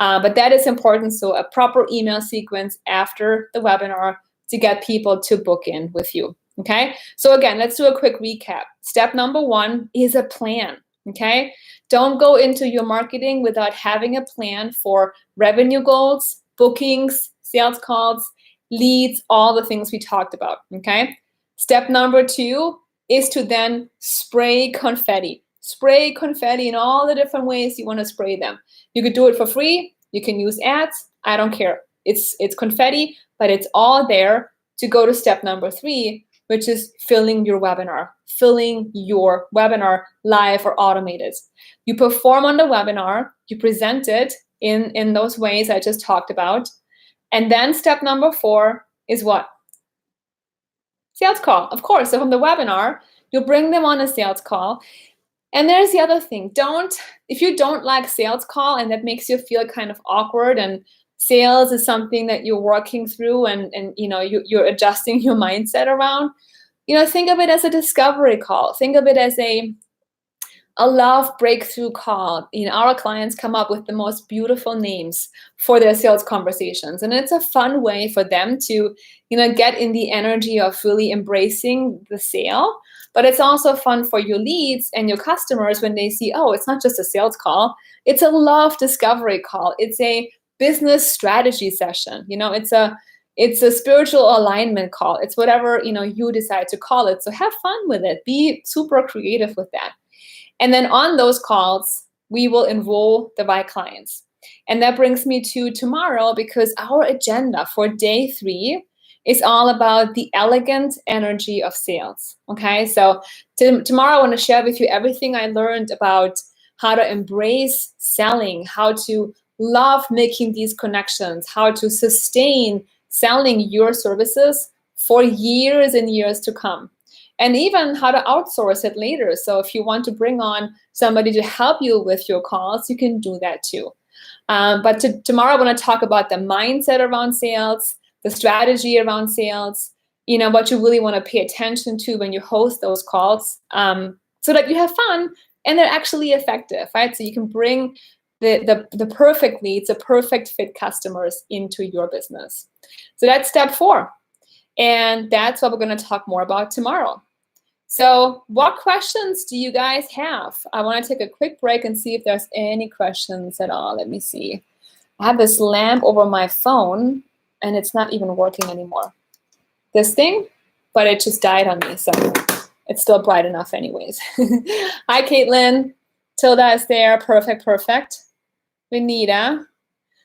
But that is important. So a proper email sequence after the webinar to get people to book in with you. Okay, so again, let's do a quick recap. Step number 1 is a plan. Okay, don't go into your marketing without having a plan for revenue goals, bookings, sales calls, leads, all the things we talked about. Okay, step number 2 is to then spray confetti. Spray confetti in all the different ways you want to spray them. You could do it for free. You can use ads. I don't care. It's confetti, but it's all there to go to step number 3, which is filling your webinar live or automated. You perform on the webinar, you present it in those ways I just talked about. And then step number 4 is what? Sales call, of course. So from the webinar, you'll bring them on a sales call. And there's the other thing. If you don't like sales call and that makes you feel kind of awkward, and sales is something that you're working through and you're adjusting your mindset around, think of it as a discovery call. Think of it as a love breakthrough call. Our clients come up with the most beautiful names for their sales conversations. And it's a fun way for them to, get in the energy of really embracing the sale. But it's also fun for your leads and your customers when they see, oh, it's not just a sales call. It's a love discovery call. It's a business strategy session. It's a spiritual alignment call. It's whatever, you decide to call it. So have fun with it. Be super creative with that. And then on those calls, we will enroll the right clients. And that brings me to tomorrow, because our agenda for day 3 is all about the elegant energy of sales. Okay, so tomorrow I want to share with you everything I learned about how to embrace selling, how to love making these connections, how to sustain selling your services for years and years to come, and even how to outsource it later. So if you want to bring on somebody to help you with your calls, you can do that too. But tomorrow I want to talk about the mindset around sales, the strategy around sales, what you really want to pay attention to when you host those calls, so that you have fun and they're actually effective, right? So you can bring the perfect leads, the perfect fit customers into your business. So that's step 4. And that's what we're going to talk more about tomorrow. So what questions do you guys have? I want to take a quick break and see if there's any questions at all. Let me see. I have this lamp over my phone and it's not even working anymore. This thing, but it just died on me, so it's still bright enough anyways. Hi, Caitlin. Tilda is there. Perfect, perfect. Vinita.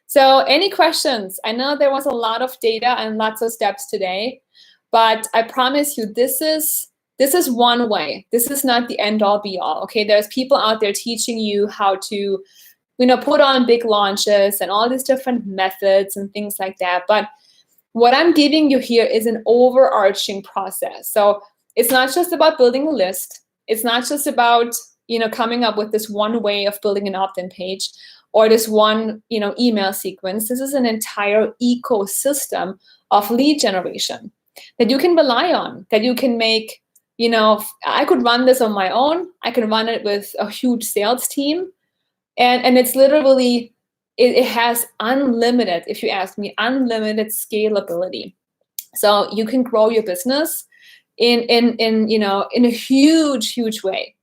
So any questions? I know there was a lot of data and lots of steps today, but I promise you this is one way. This is not the end all be all. Okay, there's people out there teaching you how to, put on big launches and all these different methods and things like that. But what I'm giving you here is an overarching process. So it's not just about building a list. It's not just about, coming up with this one way of building an opt-in page or this one, email sequence. This is an entire ecosystem of lead generation that you can rely on, that you can make. I could run this on my own. I can run it with a huge sales team. And it's literally, it has unlimited, if you ask me, unlimited scalability. So you can grow your business in a huge way.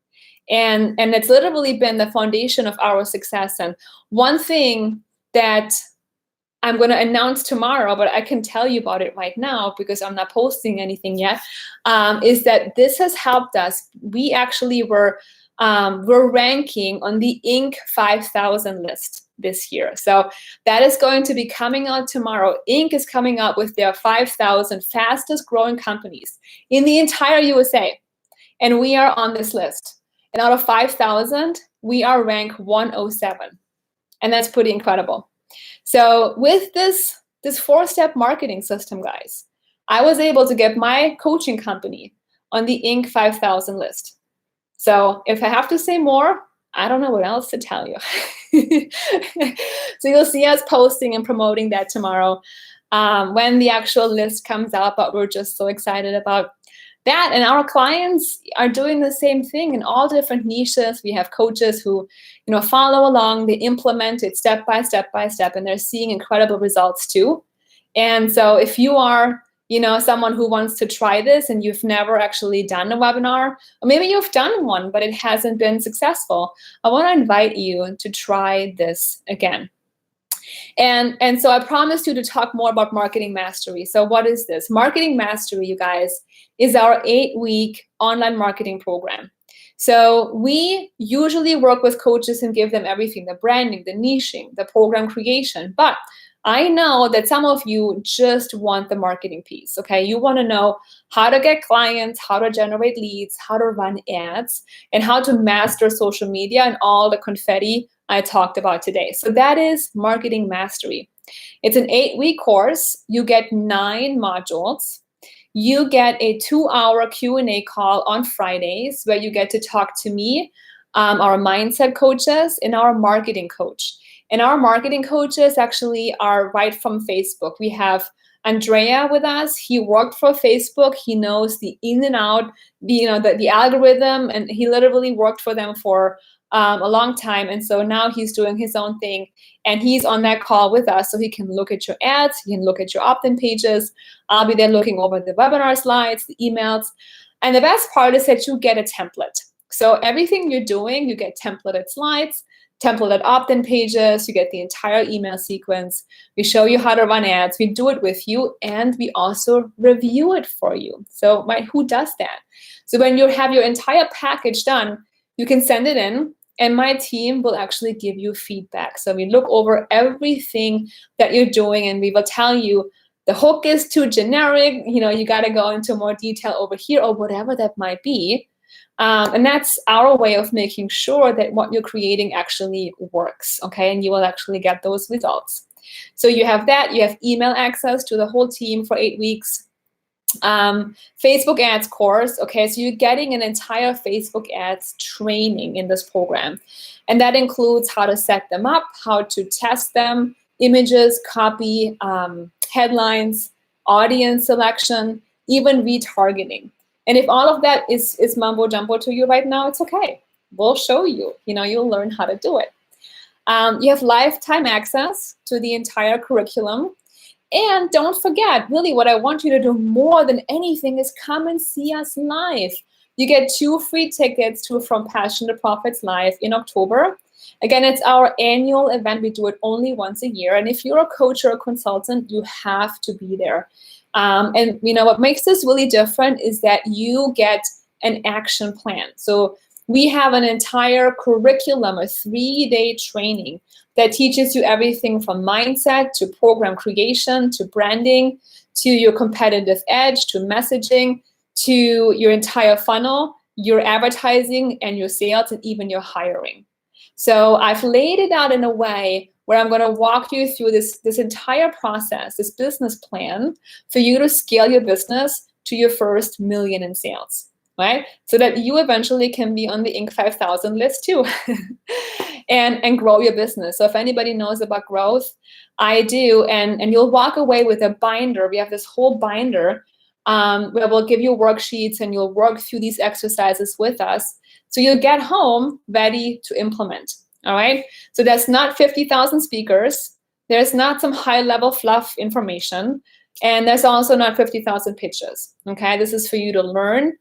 And it's literally been the foundation of our success. And one thing that I'm going to announce tomorrow, but I can tell you about it right now because I'm not posting anything yet, is that this has helped us. We actually we're ranking on the Inc. 5000 list this year. So that is going to be coming out tomorrow. Inc. is coming out with their 5,000 fastest growing companies in the entire USA. And we are on this list. And out of 5,000, we are ranked 107. And that's pretty incredible. So with this 4-step marketing system, guys, I was able to get my coaching company on the Inc. 5000 list. So if I have to say more, I don't know what else to tell you. So you'll see us posting and promoting that tomorrow when the actual list comes out, but we're just so excited about that. And our clients are doing the same thing in all different niches. We have coaches who, follow along, they implement it step by step by step, and they're seeing incredible results too. And so if you are, someone who wants to try this and you've never actually done a webinar, or maybe you've done one, but it hasn't been successful, I want to invite you to try this again. And so I promised you to talk more about Marketing Mastery. So what is this? Marketing Mastery, you guys, is our 8-week online marketing program. So we usually work with coaches and give them everything, the branding, the niching, the program creation. But I know that some of you just want the marketing piece, okay? You want to know how to get clients, how to generate leads, how to run ads, and how to master social media and all the confetti I talked about today. So that is Marketing Mastery. It's an 8-week course. You get 9 modules. You get a 2-hour Q&A call on Fridays where you get to talk to me, our mindset coaches, and our marketing coach. And our marketing coaches actually are right from Facebook. We have Andrea with us. He worked for Facebook. He knows the in and out, the algorithm, and he literally worked for them for a long time. And so now he's doing his own thing, and he's on that call with us so he can look at your ads, he can look at your opt-in pages. I'll be there looking over the webinar slides, the emails. And the best part is that you get a template. So everything you're doing, you get templated slides, templated opt-in pages, you get the entire email sequence. We show you how to run ads, we do it with you, and we also review it for you. So who does that? So when you have your entire package done, you can send it in, and my team will actually give you feedback. So we look over everything that you're doing, and we will tell you the hook is too generic, you got to go into more detail over here or whatever that might be. And that's our way of making sure that what you're creating actually works, okay? And you will actually get those results. So you have that, you have email access to the whole team for 8 weeks. Facebook ads course, okay? So you're getting an entire Facebook ads training in this program. And that includes how to set them up, how to test them, images, copy, headlines, audience selection, even retargeting. And if all of that is mumbo jumbo to you right now, it's okay. We'll show you. You'll learn how to do it. You have lifetime access to the entire curriculum. And don't forget, really what I want you to do more than anything is come and see us live. You get 2 free tickets to From Passion to Profits Live in October. Again, it's our annual event. We do it only once a year. And if you're a coach or a consultant, you have to be there. And what makes this really different is that you get an action plan. So we have an entire curriculum, a 3-day training that teaches you everything from mindset to program creation to branding to your competitive edge to messaging to your entire funnel, your advertising and your sales and even your hiring. So I've laid it out in a way where I'm going to walk you through this entire process, this business plan for you to scale your business to your first $1 million in sales, right? So that you eventually can be on the Inc. 5000 list too and grow your business. So if anybody knows about growth, I do. And you'll walk away with a binder. We have this whole binder where we'll give you worksheets and you'll work through these exercises with us. So you'll get home ready to implement. All right. So that's not 50,000 speakers. There's not some high level fluff information. And there's also not 50,000 pitches. Okay. This is for you to learn.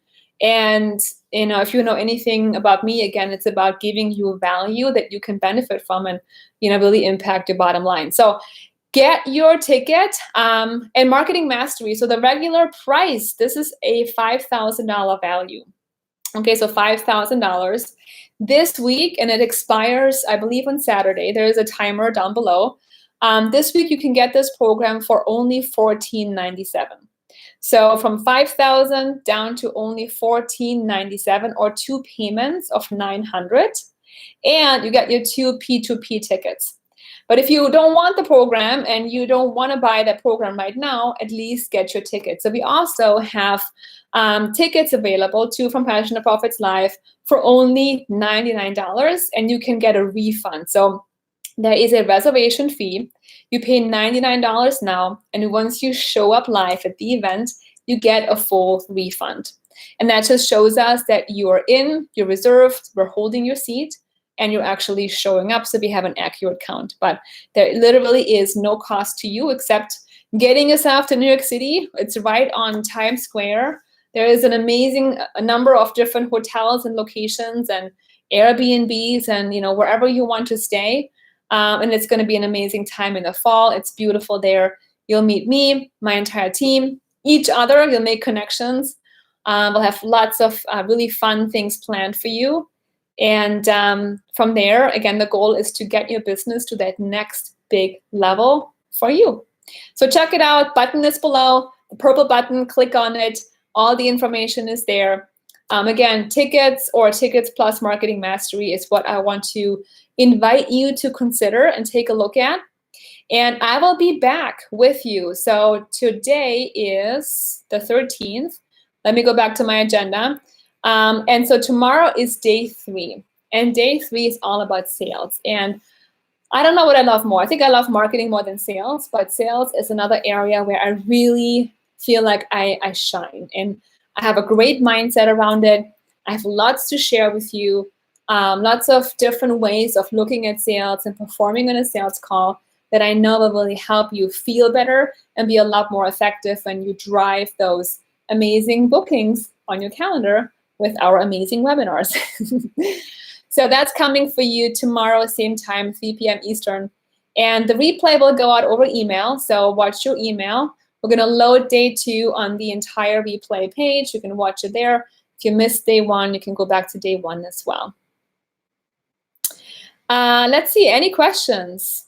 And, if you know anything about me, again, it's about giving you value that you can benefit from and, really impact your bottom line. So get your ticket and Marketing Mastery. So the regular price, this is a $5,000 value. Okay, so $5,000 this week, and it expires, I believe, on Saturday. There is a timer down below. This week, you can get this program for only $14.97. So from $5,000 down to only $14.97, or 2 payments of $900, and you get your 2 P2P tickets. But if you don't want the program and you don't want to buy that program right now, at least get your ticket. So we also have tickets available to From Passion to Profits Live for only $99, and you can get a refund. So there is a reservation fee. You pay $99 now, and once you show up live at the event, you get a full refund. And that just shows us that you are in, you're reserved, we're holding your seat, and you're actually showing up, so we have an accurate count. But there literally is no cost to you except getting yourself to New York City. It's right on Times Square. There is an amazing number of different hotels and locations and Airbnbs and wherever you want to stay. And it's going to be an amazing time in the fall. It's beautiful there. You'll meet me, my entire team, each other. You'll make connections. We'll have lots of really fun things planned for you. And from there, again, the goal is to get your business to that next big level for you. So check it out. Button is below. The purple button, click on it. All the information is there. Again, tickets or tickets plus Marketing Mastery is what I want to invite you to consider and take a look at. And I will be back with you. So today is the 13th. Let me go back to my agenda. And so tomorrow is day 3. And day 3 is all about sales. And I don't know what I love more. I think I love marketing more than sales, but sales is another area where I really feel like I shine. And I have a great mindset around it. I have lots to share with you, lots of different ways of looking at sales and performing on a sales call that I know will really help you feel better and be a lot more effective when you drive those amazing bookings on your calendar with our amazing webinars. So that's coming for you tomorrow, same time, 3 p.m. Eastern. And the replay will go out over email, so watch your email. We're going to load day 2 on the entire replay page. You can watch it there. If you missed day 1, you can go back to day 1 as well. Let's see, any questions?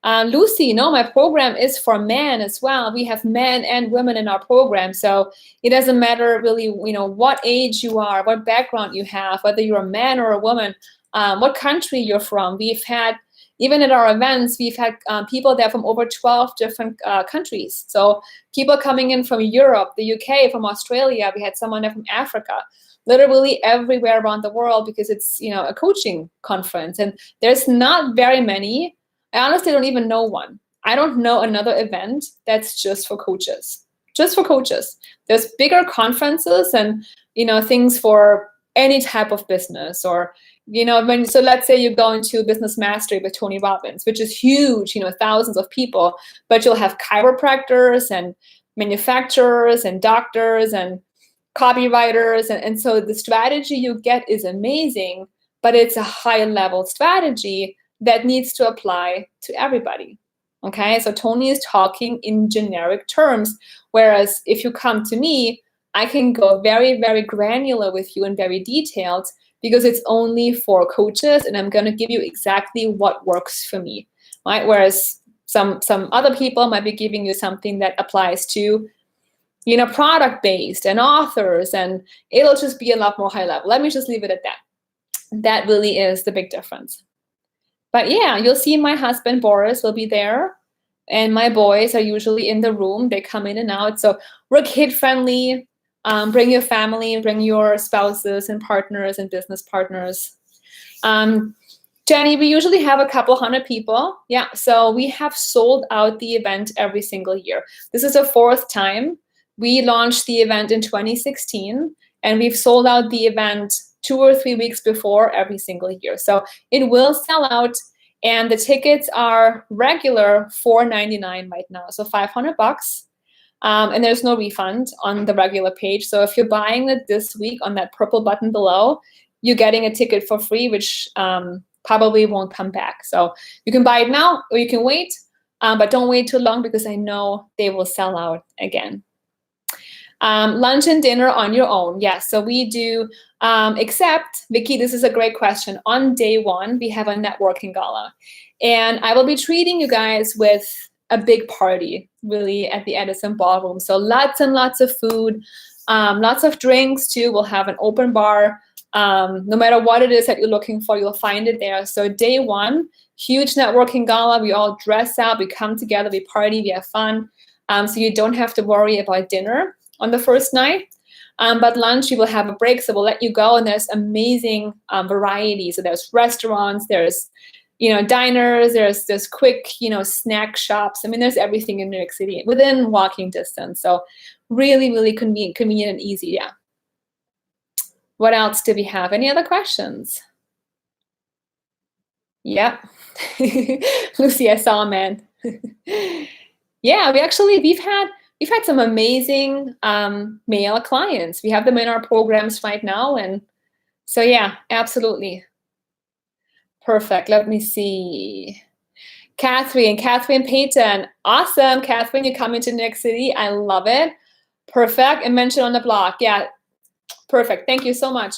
Lucy, no, my program is for men as well. We have men and women in our program. So it doesn't matter really, what age you are, what background you have, whether you're a man or a woman, what country you're from. We've had, even at our events, we've had people there from over 12 different countries. So people coming in from Europe, the UK, from Australia. We had someone there from Africa, literally everywhere around the world, because it's, a coaching conference. And there's not very many. I honestly don't even know one. I don't know another event that's just for coaches. Just for coaches. There's bigger conferences and, things for any type of business, or, so let's say you go into Business Mastery with Tony Robbins, which is huge, thousands of people, but you'll have chiropractors and manufacturers and doctors and copywriters. And so the strategy you get is amazing, but it's a high level strategy that needs to apply to everybody. Okay, so Tony is talking in generic terms, whereas if you come to me, I can go very, very granular with you and very detailed, because it's only for coaches, and I'm going to give you exactly what works for me, right? Whereas some other people might be giving you something that applies to, product-based and authors, and it'll just be a lot more high level. Let me just leave it at that. That really is the big difference. But yeah, you'll see my husband, Boris, will be there. And my boys are usually in the room. They come in and out. So we're kid-friendly. Bring your family, bring your spouses and partners and business partners. Jenny, we usually have a couple hundred people. Yeah, so we have sold out the event every single year. This is the fourth time. We launched the event in 2016, and we've sold out the event 2 or 3 weeks before every single year. So it will sell out, and the tickets are regular $499 right now, so $500. And there's no refund on the regular page. So if you're buying it this week on that purple button below, you're getting a ticket for free, which probably won't come back. So you can buy it now, or you can wait, but don't wait too long, because I know they will sell out again. Lunch and dinner on your own. Yes, so we do, except, Vicky, this is a great question. On day one, we have a networking gala. And I will be treating you guys with a big party, really, at the Edison Ballroom. So lots and lots of food, lots of drinks too. We'll have an open bar. No matter what it is that you're looking for, you'll find it there. So day one, huge networking gala. We all dress up, we come together, we party, we have fun. So you don't have to worry about dinner on the first night. But lunch, you will have a break, so we'll let you go. And there's amazing variety. So there's restaurants, there's diners, there's quick, snack shops. I mean, there's everything in New York City within walking distance. So really, really convenient and easy. Yeah. What else do we have? Any other questions? Yep. Lucy, I saw a man. Yeah, we've had some amazing male clients. We have them in our programs right now. And so, yeah, absolutely. Perfect. Let me see. Catherine Payton. Awesome. Catherine, you're coming to New York City. I love it. Perfect. And mention on the blog. Yeah. Perfect. Thank you so much.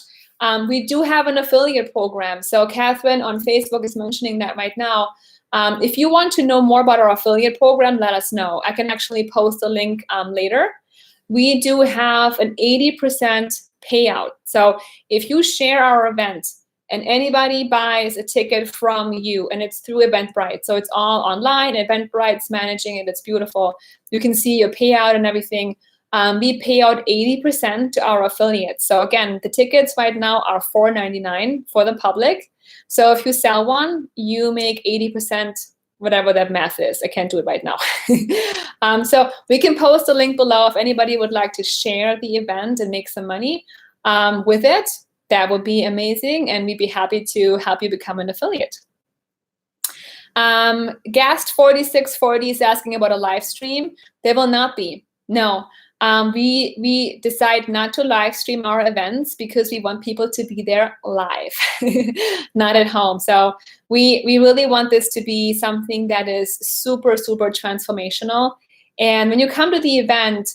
We do have an affiliate program. So Catherine on Facebook is mentioning that right now. If you want to know more about our affiliate program, let us know. I can actually post a link later. We do have an 80% payout. So if you share our event and anybody buys a ticket from you, and it's through Eventbrite, so it's all online, Eventbrite's managing it, it's beautiful. You can see your payout and everything. We pay out 80% to our affiliates. So again, the tickets right now are $499 for the public. So if you sell one, you make 80%, whatever that math is. I can't do it right now. So we can post a link below if anybody would like to share the event and make some money with it. That would be amazing, and we'd be happy to help you become an affiliate. Guest 4640 is asking about a live stream. There will not be. No. We decide not to live stream our events because we want people to be there live, not at home. So we really want this to be something that is super, super transformational. And when you come to the event,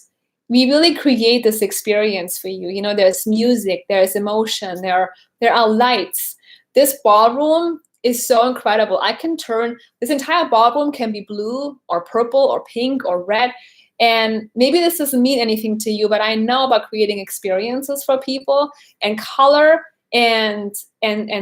we really create this experience for you. You know, there's music, there's emotion, there are lights. This ballroom is so incredible. I can turn this entire ballroom can be blue or purple or pink or red. And maybe this doesn't mean anything to you, but I know about creating experiences for people, and color and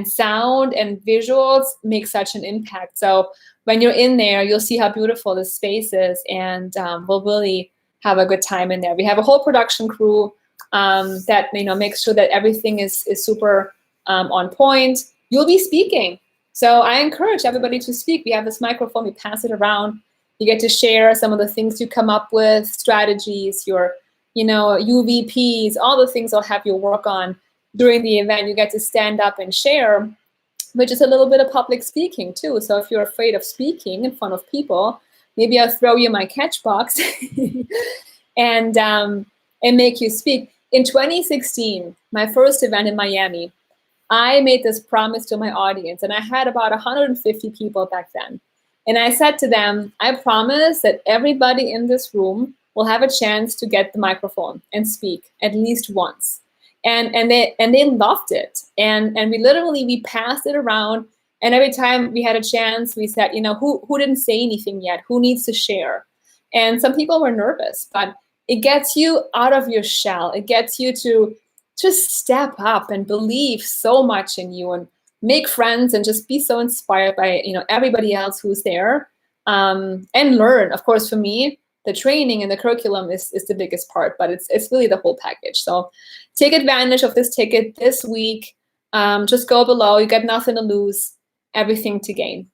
sound and visuals make such an impact. So when you're in there, you'll see how beautiful this space is, and we'll really have a good time in there. We have a whole production crew that makes sure that everything is super on point. You'll be speaking, so I encourage everybody to speak. We have this microphone, we pass it around. You get to share some of the things you come up with, strategies, your UVPs, all the things I'll have you work on during the event. You get to stand up and share, which is a little bit of public speaking too. So if you're afraid of speaking in front of people, maybe I'll throw you my catch box and make you speak. In 2016, my first event in Miami, I made this promise to my audience, and I had about 150 people back then. And I said to them, I promise that everybody in this room will have a chance to get the microphone and speak at least once. And they loved it. And we passed it around. And every time we had a chance, we said, who didn't say anything yet? Who needs to share? And some people were nervous, but it gets you out of your shell. It gets you to just step up and believe so much in you and make friends and just be so inspired by everybody else who's there, and learn. Of course, for me, the training and the curriculum is the biggest part, but it's really the whole package. So take advantage of this ticket this week. Just go below. You got nothing to lose, everything to gain.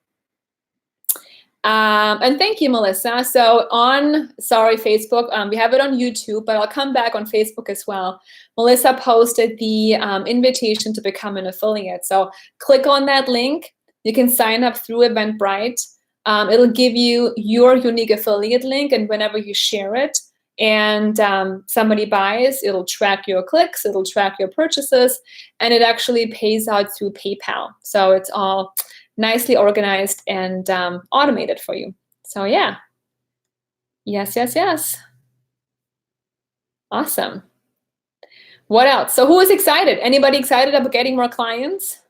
And thank you, Melissa. So Facebook, we have it on YouTube, but I'll come back on Facebook as well. Melissa posted the invitation to become an affiliate. So click on that link. You can sign up through Eventbrite. It'll give you your unique affiliate link, and whenever you share it and somebody buys, it'll track your clicks, it'll track your purchases, and it actually pays out through PayPal. So it's all nicely organized and automated for you. So yeah, yes. Awesome. What else? So who is excited? Anybody excited about getting more clients?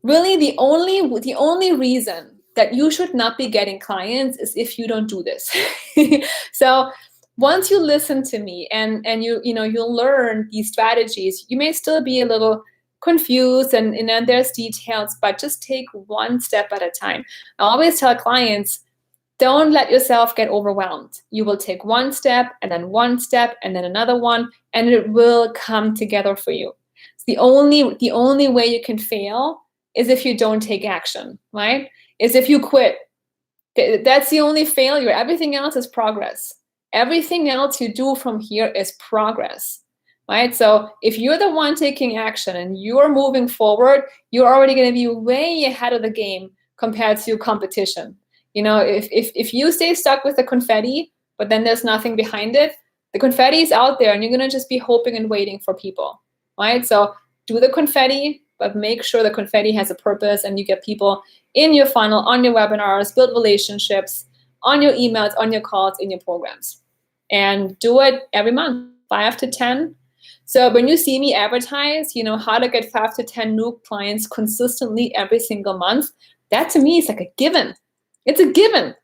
Really, the only reason that you should not be getting clients is if you don't do this. So once you listen to me and you'll learn these strategies, you may still be a little confused and there's details, but just take one step at a time. I always tell clients, don't let yourself get overwhelmed. You will take one step and then another one, and it will come together for you. It's the only way you can fail is if you don't take action, right? Is if you quit. That's the only failure. Everything else is progress. Everything else you do from here is progress. Right? So if you're the one taking action and you're moving forward, you're already going to be way ahead of the game compared to your competition. If you stay stuck with the confetti, but then there's nothing behind it, the confetti is out there and you're going to just be hoping and waiting for people. Right? So do the confetti, but make sure the confetti has a purpose and you get people in your funnel, on your webinars, build relationships, on your emails, on your calls, in your programs. And do it every month, 5 to 10. So when you see me advertise, how to get 5 to 10 new clients consistently every single month, that to me is like a given. It's a given.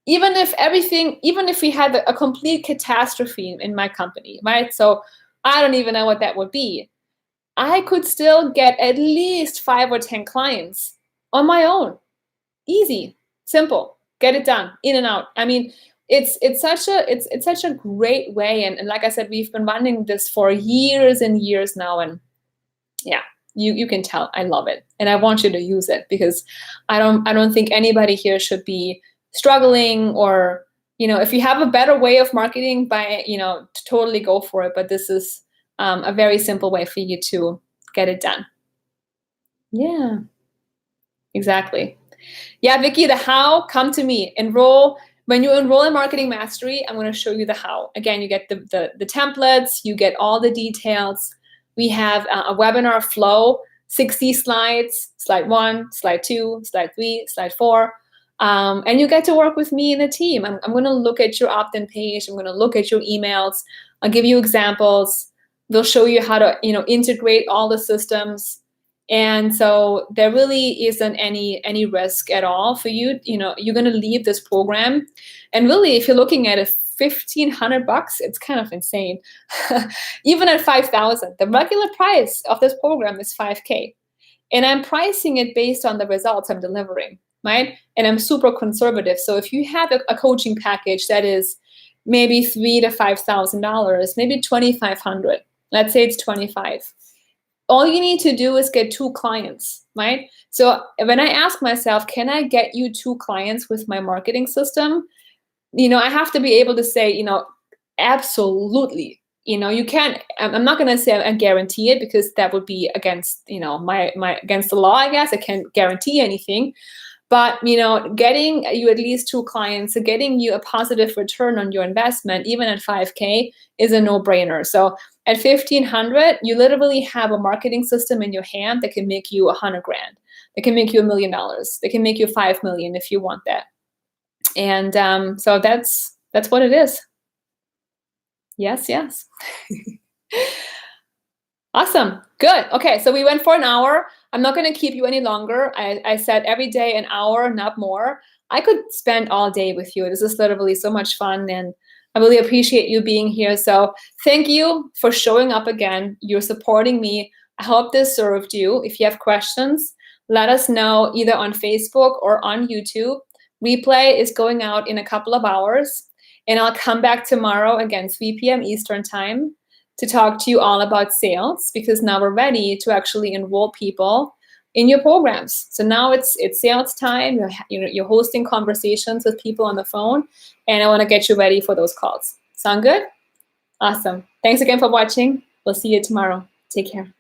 Even if we had a complete catastrophe in my company, right? So I don't even know what that would be. I could still get at least 5 or 10 clients on my own. Easy, simple, get it done, in and out. I mean, it's such a great way, and like I said, we've been running this for years and years now, and yeah, you can tell I love it, and I want you to use it because I don't think anybody here should be struggling, or if you have a better way of marketing, by totally go for it. But this is a very simple way for you to get it done. Yeah, exactly. Yeah, Vicky, the how, come to me. When you enroll in Marketing Mastery, I'm going to show you the how. Again, you get the templates, you get all the details. We have a webinar flow, 60 slides, slide 1, slide 2, slide 3, slide 4. And you get to work with me and the team. I'm going to look at your opt-in page. I'm going to look at your emails. I'll give you examples. They'll show you how to integrate all the systems. And so there really isn't any risk at all for you. You're going to leave this program, and really, if you're looking at it, $1,500, it's kind of insane. Even at 5,000, the regular price of this program is 5K, and I'm pricing it based on the results I'm delivering, right? And I'm super conservative. So if you have a coaching package that is maybe $3,000 to $5,000, maybe 2,500. Let's say it's 25. All you need to do is get 2 clients, right? So when I ask myself, can I get you 2 clients with my marketing system? I have to be able to say, absolutely. You can't. I'm not going to say I guarantee it, because that would be against, my against the law. I guess I can't guarantee anything. But getting you at least 2 clients, so getting you a positive return on your investment, even at 5K, is a no-brainer. So at 1,500, you literally have a marketing system in your hand that can make you $100,000. That can make you $1 million. That can make you 5 million if you want that. And so that's what it is. Yes. Awesome. Good. Okay, so we went for an hour. I'm not going to keep you any longer. I said every day an hour, not more. I could spend all day with you. This is literally so much fun, and I really appreciate you being here. So thank you for showing up again. You're supporting me. I hope this served you. If you have questions, let us know either on Facebook or on YouTube. Replay is going out in a couple of hours, and I'll come back tomorrow again, 3 p.m. Eastern time, to talk to you all about sales, because now we're ready to actually enroll people in your programs. So now it's sales time. You're hosting conversations with people on the phone, and I want to get you ready for those calls. Sound good? Awesome. Thanks again for watching. We'll see you tomorrow. Take care.